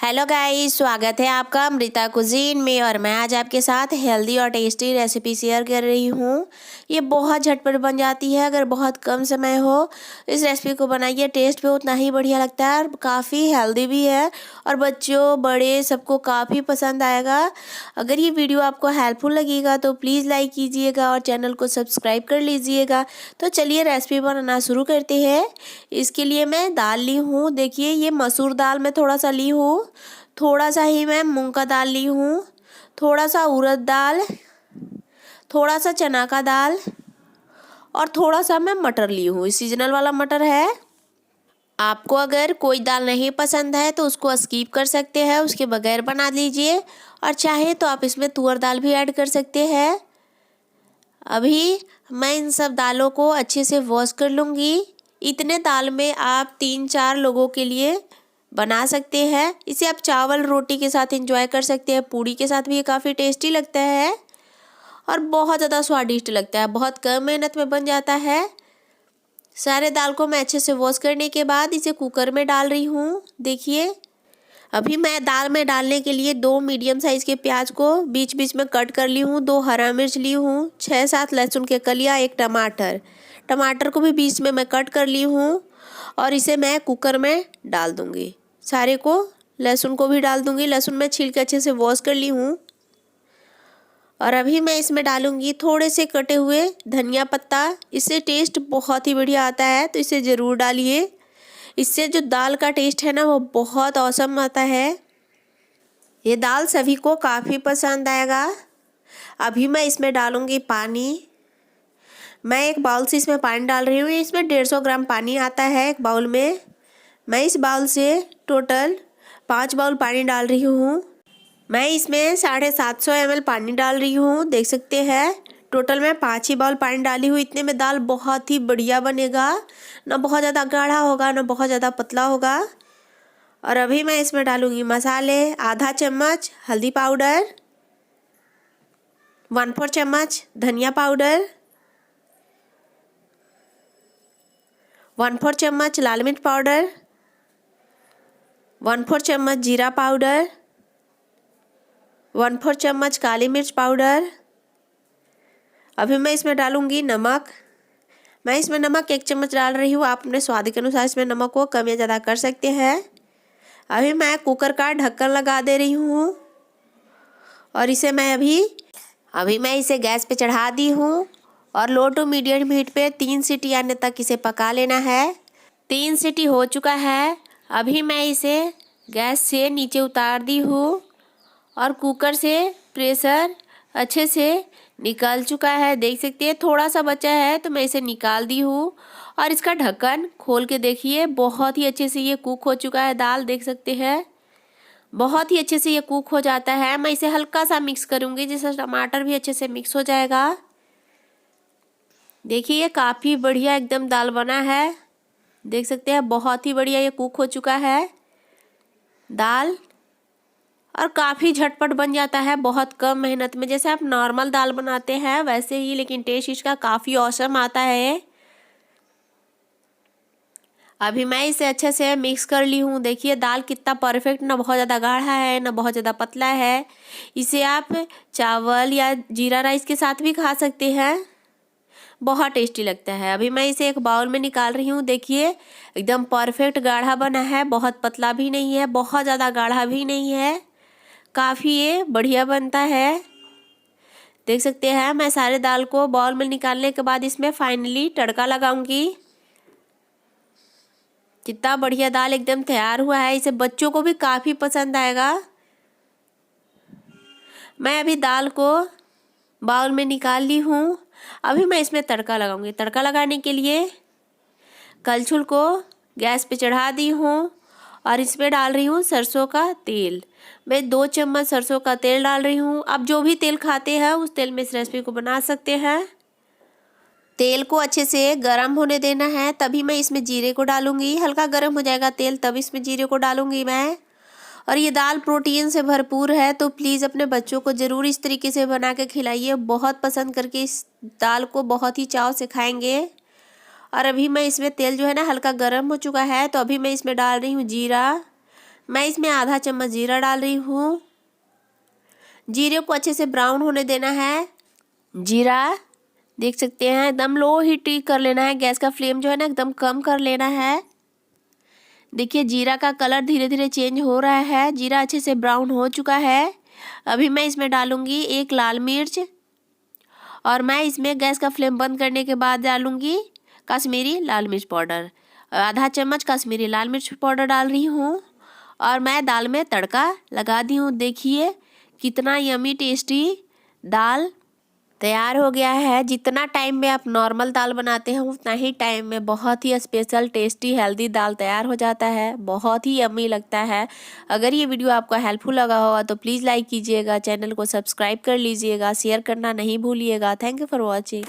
Hello guys, स्वागत है आपका अमृता कुजीन में। और मैं आज आपके साथ हेल्दी और टेस्टी रेसिपी शेयर कर रही हूँ। ये बहुत झटपट बन जाती है अगर बहुत कम समय हो। इस रेसिपी को बनाइए, टेस्ट भी उतना ही बढ़िया लगता है और काफ़ी हेल्दी भी है और बच्चों बड़े सबको काफ़ी पसंद आएगा। अगर ये वीडियो आपको हेल्पफुल लगेगा तो प्लीज़ लाइक कीजिएगा और चैनल को सब्सक्राइब कर लीजिएगा। तो चलिए रेसिपी बनाना शुरू करते हैं। इसके लिए मैं दाल ली हूँ। देखिए, ये मसूर दाल मैं थोड़ा सा ली हूँ, थोड़ा सा ही मैं मूंग का दाल ली हूँ, थोड़ा सा उड़द दाल, थोड़ा सा चना का दाल और थोड़ा सा मैं मटर ली हूँ। सीजनल वाला मटर है। आपको अगर कोई दाल नहीं पसंद है तो उसको स्किप कर सकते हैं, उसके बगैर बना लीजिए। और चाहे तो आप इसमें तुअर दाल भी ऐड कर सकते हैं। अभी मैं इन सब दालों को अच्छे से वॉश कर लूँगी। इतने दाल में आप 3-4 लोगों के लिए बना सकते हैं। इसे आप चावल रोटी के साथ एंजॉय कर सकते हैं, पूड़ी के साथ भी ये काफ़ी टेस्टी लगता है और बहुत ज़्यादा स्वादिष्ट लगता है। बहुत कम मेहनत में बन जाता है। सारे दाल को मैं अच्छे से वॉश करने के बाद इसे कुकर में डाल रही हूँ। देखिए, अभी मैं दाल में डालने के लिए 2 मीडियम साइज़ के प्याज को बीच बीच में कट कर ली हूँ, 2 हरा मिर्च ली हूँ, 6-7 लहसुन के कलियाँ, 1 टमाटर को भी बीच में मैं कट कर ली हूँ और इसे मैं कुकर में डाल दूँगी। सारे को, लहसुन को भी डाल दूँगी। लहसुन मैं छील के अच्छे से वॉश कर ली हूँ। और अभी मैं इसमें डालूँगी थोड़े से कटे हुए धनिया पत्ता। इससे टेस्ट बहुत ही बढ़िया आता है, तो इसे ज़रूर डालिए। इससे जो दाल का टेस्ट है ना, वो बहुत औसम आता है। ये दाल सभी को काफ़ी पसंद आएगा। अभी मैं इसमें डालूँगी पानी। मैं एक बाउल से इसमें पानी डाल रही हूँ। इसमें 150 ग्राम पानी आता है एक बाउल में। मैं इस बाउल से टोटल 5 बाउल पानी डाल रही हूँ। मैं इसमें 750 ml पानी डाल रही हूँ। देख सकते हैं, टोटल मैं 5 ही बाउल पानी डाली हूँ। इतने में दाल बहुत ही बढ़िया बनेगा, ना बहुत ज़्यादा गाढ़ा होगा ना बहुत ज़्यादा पतला होगा। और अभी मैं इसमें डालूँगी मसाले। आधा चम्मच हल्दी पाउडर, 1/4 चम्मच धनिया पाउडर, 1/4 चम्मच लाल मिर्च पाउडर, 1/4 चम्मच जीरा पाउडर, 1/4 चम्मच काली मिर्च पाउडर। अभी मैं इसमें डालूँगी नमक। मैं इसमें नमक 1 चम्मच डाल रही हूँ। आप अपने स्वाद के अनुसार इसमें नमक को कम या ज़्यादा कर सकते हैं। अभी मैं कुकर का ढक्कन लगा दे रही हूँ और इसे मैं अभी मैं इसे गैस पे चढ़ा दी हूँ और लो टू मीडियम हीट पे 3 सीटी आने तक इसे पका लेना है। 3 सीटी हो चुका है। अभी मैं इसे गैस से नीचे उतार दी हूँ और कुकर से प्रेशर अच्छे से निकल चुका है। देख सकते हैं, थोड़ा सा बचा है तो मैं इसे निकाल दी हूँ। और इसका ढक्कन खोल के देखिए, बहुत ही अच्छे से ये कुक हो चुका है। दाल देख सकते हैं, बहुत ही अच्छे से ये कुक हो जाता है। मैं इसे हल्का सा मिक्स करूँगी जिससे टमाटर भी अच्छे से मिक्स हो जाएगा। देखिए, ये काफ़ी बढ़िया एकदम दाल बना है। देख सकते हैं, बहुत ही बढ़िया ये कुक हो चुका है दाल और काफ़ी झटपट बन जाता है बहुत कम मेहनत में। जैसे आप नॉर्मल दाल बनाते हैं वैसे ही, लेकिन टेस्ट इसका काफ़ी औसम आता है। अभी मैं इसे अच्छे से मिक्स कर ली हूँ। देखिए दाल कितना परफेक्ट, ना बहुत ज़्यादा गाढ़ा है ना बहुत ज़्यादा पतला है। इसे आप चावल या जीरा राइस के साथ भी खा सकते हैं, बहुत टेस्टी लगता है। अभी मैं इसे एक बाउल में निकाल रही हूँ। देखिए एकदम परफेक्ट गाढ़ा बना है, बहुत पतला भी नहीं है, बहुत ज़्यादा गाढ़ा भी नहीं है, काफ़ी ये बढ़िया बनता है। देख सकते हैं, मैं सारे दाल को बाउल में निकालने के बाद इसमें फाइनली तड़का लगाऊंगी। कितना बढ़िया दाल एकदम तैयार हुआ है। इसे बच्चों को भी काफ़ी पसंद आएगा। मैं अभी दाल को बाउल में निकाल ली हूँ। अभी मैं इसमें तड़का लगाऊंगी। तड़का लगाने के लिए कलछुल को गैस पे चढ़ा दी हूँ और इसमें डाल रही हूँ सरसों का तेल। मैं 2 चम्मच सरसों का तेल डाल रही हूँ। आप जो भी तेल खाते हैं उस तेल में इस रेसिपी को बना सकते हैं। तेल को अच्छे से गरम होने देना है, तभी मैं इसमें जीरे को डालूंगी। हल्का गरम हो जाएगा तेल तब इसमें जीरे को डालूंगी मैं। और ये दाल प्रोटीन से भरपूर है, तो प्लीज़ अपने बच्चों को ज़रूर इस तरीके से बना के खिलाइए। बहुत पसंद करके इस दाल को बहुत ही चाव से खाएंगे। और अभी मैं इसमें तेल जो है ना हल्का गर्म हो चुका है, तो अभी मैं इसमें डाल रही हूँ जीरा, मैं इसमें आधा चम्मच जीरा डाल रही हूँ। जीरे को अच्छे से ब्राउन होने देना है। जीरा देख सकते हैं एकदम लो हीट कर लेना है। गैस का फ्लेम जो है ना एकदम कम कर लेना है। देखिए जीरा का कलर धीरे धीरे चेंज हो रहा है। जीरा अच्छे से ब्राउन हो चुका है। अभी मैं इसमें डालूंगी 1 लाल मिर्च और मैं इसमें गैस का फ्लेम बंद करने के बाद डालूंगी कश्मीरी लाल मिर्च पाउडर। आधा चम्मच कश्मीरी लाल मिर्च पाउडर डाल रही हूँ और मैं दाल में तड़का लगा दी हूँ। देखिए कितना यमी टेस्टी दाल तैयार हो गया है। जितना टाइम में आप नॉर्मल दाल बनाते हैं उतना ही टाइम में बहुत ही स्पेशल टेस्टी हेल्दी दाल तैयार हो जाता है। बहुत ही यम्मी लगता है। अगर ये वीडियो आपको हेल्पफुल लगा होगा तो प्लीज़ लाइक कीजिएगा, चैनल को सब्सक्राइब कर लीजिएगा, शेयर करना नहीं भूलिएगा। Thank you for watching.